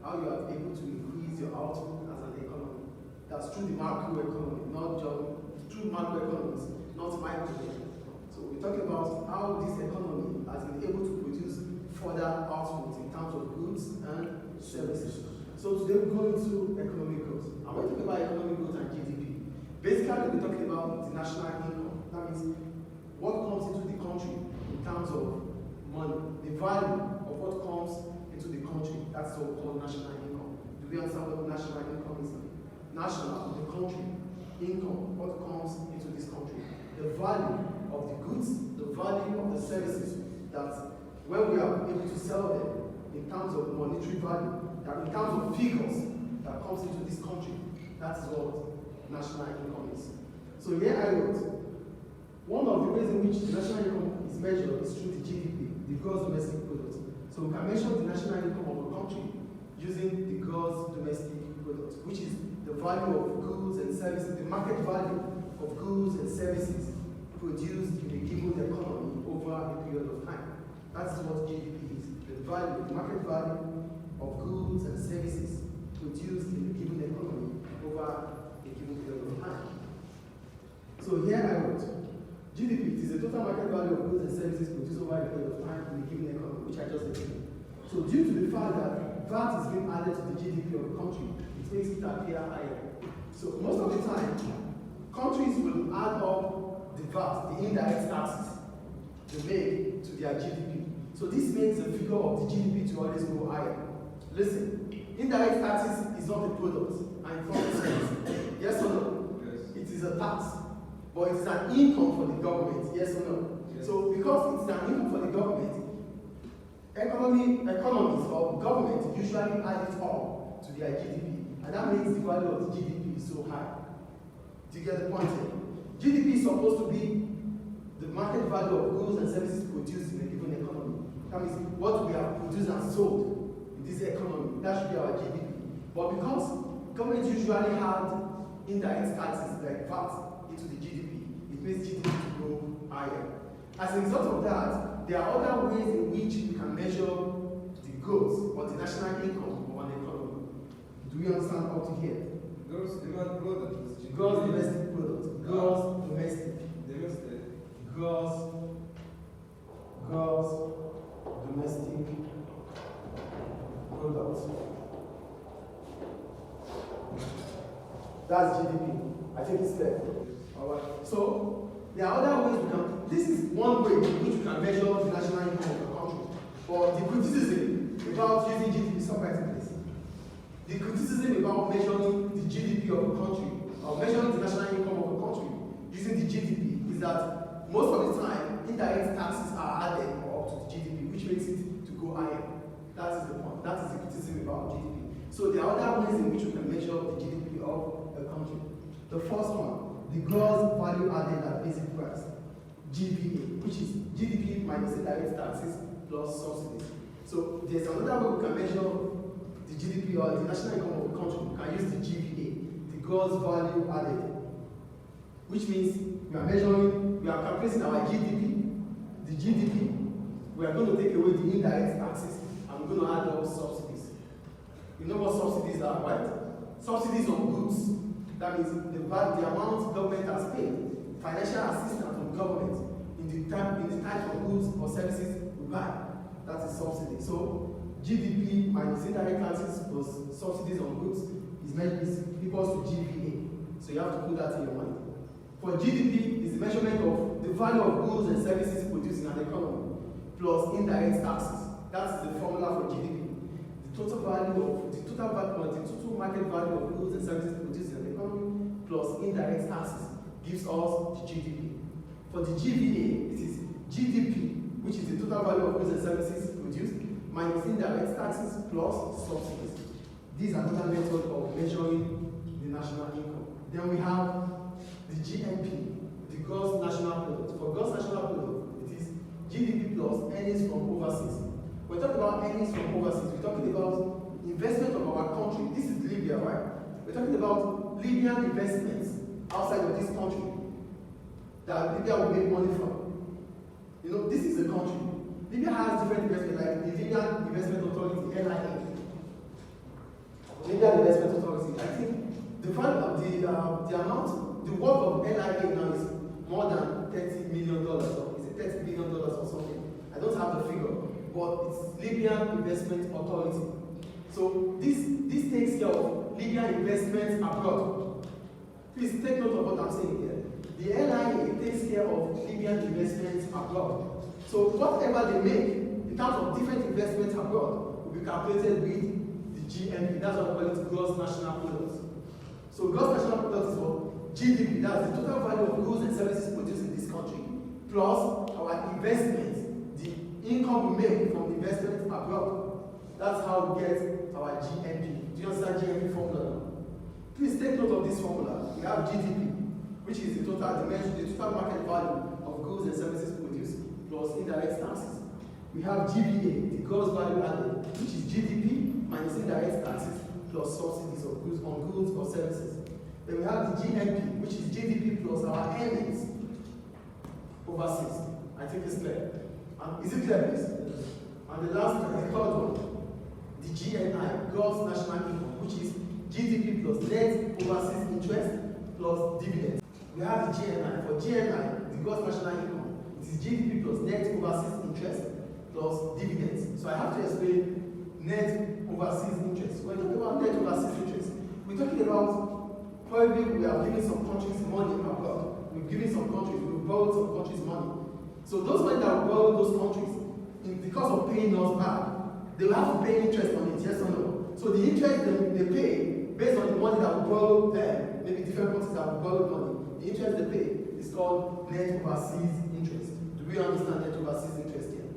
how you are able to increase your output as an economy. That's through the macroeconomy, not just through macroeconomics, not micro. So we're talking about how this economy has been able to produce further output in terms of goods and services. So today we're going into economic growth. And when we talk about economic growth and GDP, basically we're talking about the national income. That means what comes into the country in terms of money, the value of what comes into the country. That's what we call national income. Do we understand what national income is? National, the country, income, what comes into this country. The value of the goods, the value of the services, that when we are able to sell them in terms of monetary value, that in terms of figures that comes into this country, that is what national income is. So here I wrote, one of the ways in which the national income is measured is through the GDP, the gross domestic product. So we can measure the national income of a country using the gross domestic product, which is the value of goods and services, the market value of goods and services produced in a given economy over a period of time. That is what GDP is, the value, the market value of goods and services produced in a given economy over a given period of time. So here I wrote, GDP is the total market value of goods and services produced over a period of time in a given economy, which I just explained. So due to the fact that VAT is being added to the GDP of the country, it makes it appear higher. So most of the time, countries will add up the VAT, the indirect taxes, they make to their GDP. So this makes the figure of the GDP to always go higher. Listen, indirect taxes is not a product, and it's not a service. Yes or no? Yes. It is a tax, but it is an income for the government. Yes or no? Yes. So because it is an income for the government, economies or government usually add it up to their GDP, and that makes the value of the GDP so high. Do you get the point here? GDP is supposed to be the market value of goods and services produced in a given economy. That means what we have produced and sold in this economy, that should be our GDP. But because government usually had indirect taxes like VAT into the GDP, it makes GDP to go higher. As a result of that, there are other ways in which we can measure the growth or the national income of an economy. Do we understand up to here? Gross demand product. Gross domestic product. Gross domestic. Gross domestic product. That's GDP. I think it's clear. Alright. So there are other ways we can. This is one way in which we can measure the national income of a country. But the criticism about using GDP, somewhere in place. The criticism about measuring the GDP of a country, or measuring the national income of a country using the GDP, is that most of the time indirect taxes are added up to the GDP, which makes it to go higher. That is the point. That is the criticism about GDP. So there are other ways in which we can measure the GDP of a country. The first one, the gross value added at basic price, GVA, which is GDP minus indirect taxes plus subsidies. So there's another way we can measure the GDP or the national income of a country. We can use the GVA, the gross value added, which means we are calculating our GDP, the GDP, we are going to take away the indirect taxes and we're going to add up subsidies. You know what subsidies are, right? Subsidies on goods. That means the amount government has paid, financial assistance from government in the type of goods or services we buy. That is subsidy. So GDP minus indirect taxes plus subsidies on goods is equals to GVA. So you have to put that in your mind. For GDP is the measurement of the value of goods and services produced in an economy plus indirect taxes. That's the formula for GDP. The total market value of goods and services produced in an economy plus indirect taxes gives us the GDP. For the GVA, it is GDP, which is the total value of goods and services produced, minus indirect taxes plus subsidies. These are another method of measuring the national income. Then we have the GNP, the gross national product. For gross national product, it is GDP plus earnings from overseas. We're talking about earnings from overseas. We're talking about investment of our country. This is Libya, right? We're talking about Libyan investments outside of this country that Libya will make money from. You know, this is a country. Libya has different investments, like the Libyan Investment Authority, LIA. GIA now is more than $30 million, or is it $30 billion or something? I don't have the figure, but it's Libyan Investment Authority. So this takes care of Libyan investments abroad. Please take note of what I'm saying here. The LIA takes care of Libyan investments abroad. So whatever they make in terms of different investments abroad will be calculated with the GNP. That's what we call it, gross national product. So gross national product is what? GDP. That's the total value of goods and services produced in this country, plus our investment, the income we make from investments abroad. That's how we get our GNP. Do you understand GNP formula now? Please take note of this formula. We have GDP, which is the total market value of goods and services produced, plus indirect taxes. We have GVA, the gross value added, which is GDP minus indirect taxes plus subsidies of goods on goods or services. Then we have the GNP, which is GDP plus our earnings overseas. I think it's clear. Is it clear, please? And the last one, the third one, the GNI, gross national income, which is GDP plus net overseas interest plus dividends. We have the GNI. For GNI, the gross national income, it is GDP plus net overseas interest plus dividends. So I have to explain net overseas interest. When we talk about net overseas interest, we're talking about probably we are giving some countries money abroad. We've given some countries, we've borrowed some countries money. So those money that we borrow those countries, because of paying us back, they will have to pay interest on it, yes or no? So the interest they pay based on the money that we borrow them, maybe different countries that we borrow money, the interest they pay is called net overseas interest. Do we understand net overseas interest here?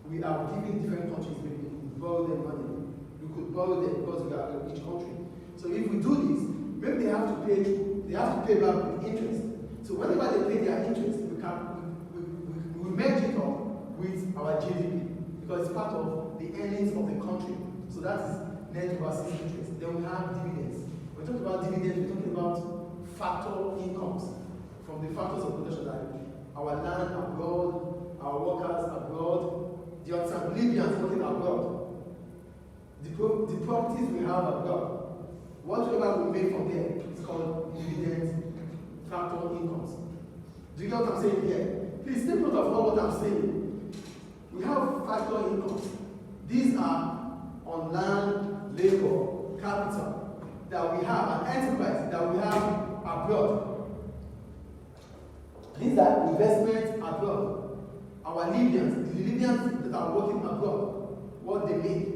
We are giving different countries, maybe we borrow them money. We could borrow them because we are in each country. So if we do this, maybe they have to pay back with interest. So whenever they pay their interest, we merge it up with our GDP because it's part of the earnings of the country. So that is net overseas interest. Then we have dividends. When we talk about dividends, we're talking about factor incomes from the factors of production that our land abroad, our workers abroad, the outside Libyans working abroad, the properties we have abroad, whatever we make from there is called dividends, factor incomes. Do you get what I'm saying here? Please take note of what I'm saying. We have factor incomes. These are on land, labor, capital that we have, an enterprise that we have abroad. These are investments abroad. Our Libyans, the Libyans that are working abroad, what they make.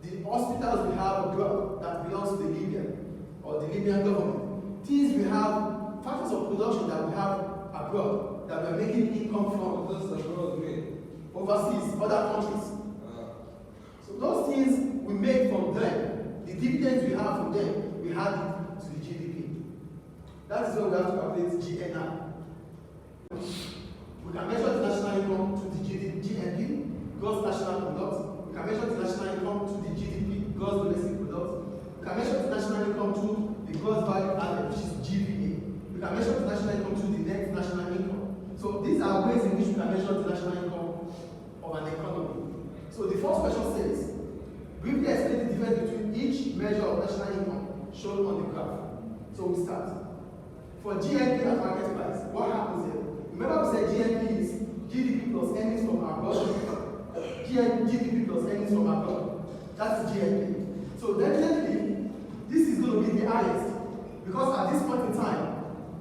The hospitals we have abroad that belongs to the Libyan or the Libyan government. Things we have, factors of production that we have abroad that we're making income from. Those abroad made. Overseas, other countries. So those things we make from them, the dividends we have from them, we add it to the GDP. That is why we have to calculate GNI. We can measure the national income to the GNP, gross national product. We can measure the national income to the GDP, gross domestic product. We can measure the national income to the gross value added, which is GVA. We can measure the national income to the net national income. So these are ways in which we can measure the national income of an economy. So the first question says, briefly explain the difference between each measure of national income shown on the graph. So we start. For GNP at market price, what happens here? Remember we said GNP is GDP plus earnings from abroad. GDP plus earnings from abroad. That's GNP. So definitely, this is going to be the highest. Because at this point in time,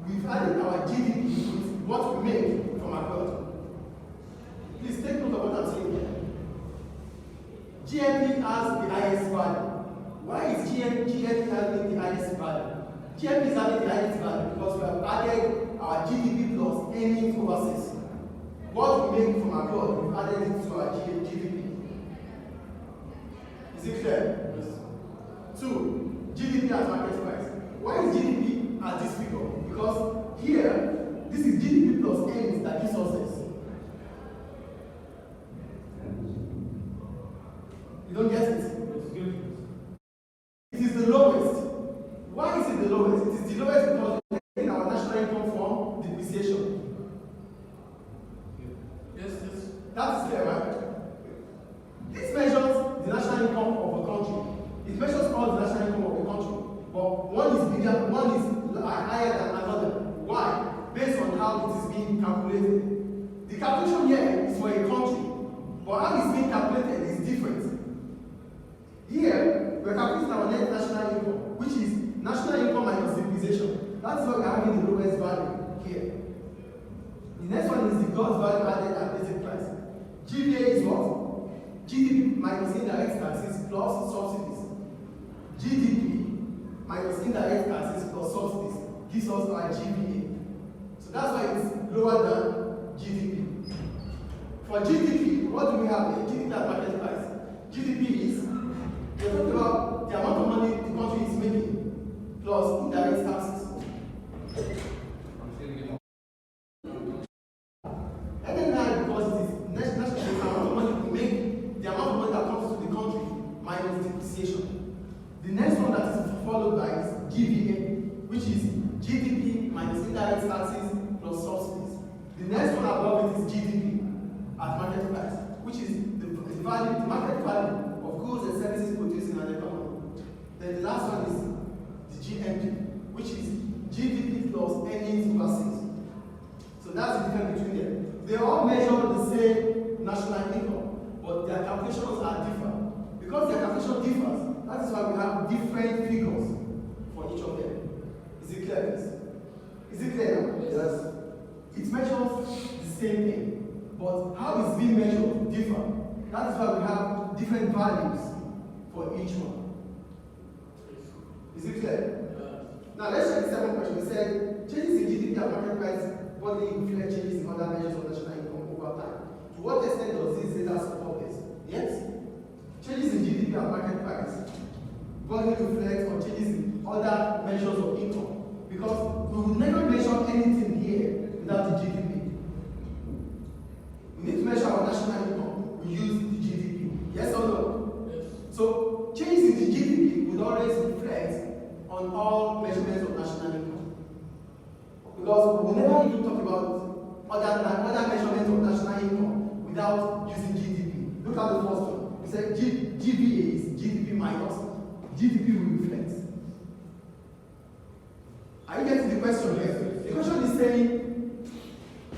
we've added our GDP with what we make from abroad. Please take note of what I'm saying here. GNP has the highest value. Why is GNP having the highest value? GNP is having the highest value because we have added our GDP plus earnings overseas. What we make from abroad, we've added it to our GDP. Is it clear? Yes. 2. GDP at market price. Why is GDP at this figure? Because here, this is GDP plus earnings that gives us this. You don't get it? It is the lowest. Why is it the lowest? It is the lowest because we're taking our national income from depreciation. Yes. That is clear, right? This measures the national income of a country. It measures all the national income of a country. But one is bigger, one is higher than another. Why? being calculated. The calculation here is for a country, but how it's being calculated is different. Here, we're calculating our net national income, which is national income minus depreciation. That's why we're having the lowest value here. The next one is the gross value added at basic price. GVA is what? GDP minus indirect taxes plus subsidies. GDP minus indirect taxes plus subsidies gives us our GVA. So that's why it's lower than GDP. For GDP, what do we have here? GDP at market price. GDP is, we're talking about the amount of money the country is making plus indirect taxes. And then now, because it is national, the amount of money we make, the amount of money that comes to the country minus depreciation. The next one that is followed by is GVA, which is GDP minus indirect taxes plus subsidies. The next one above it is GDP at market price, which is the value, the market value of goods and services produced in an economy. Then the last one is the GNP, which is GDP plus earnings over sales. So that's the difference between them. They all measure the same national income, but their calculations are different. Because their calculation differs, that is why we have different figures for each of them. Is it clear, please? Is it clear now? Yes. It measures the same thing, but how it's being measured differ. That is why we have different values for each one. Is it clear? Yes. Now let's check the second question. We said changes in GDP and market price broadly reflect changes in other measures of national income over time. To what extent does this data support this? Yes? Changes in GDP and market price broadly reflect on changes in other measures of income, because we will never measure anything here without the GDP. We need to measure our national income. We use the GDP. Yes or no? Yes. So changes in the GDP would always reflect on all measurements of national income, because we will never even talk about other measurements of national income without using GDP. Look at the first one. We said GVA is GDP minus. GDP will reflect. Are you getting the question here? The question is saying,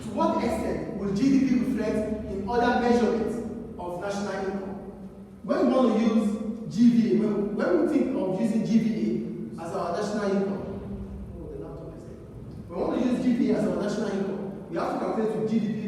to what extent will GDP reflect in other measurements of national income? When we want to use GVA, when we think of using GVA as our national income, oh, the laptop is there. When we want to use GVA as our national income, we have to calculate with GDP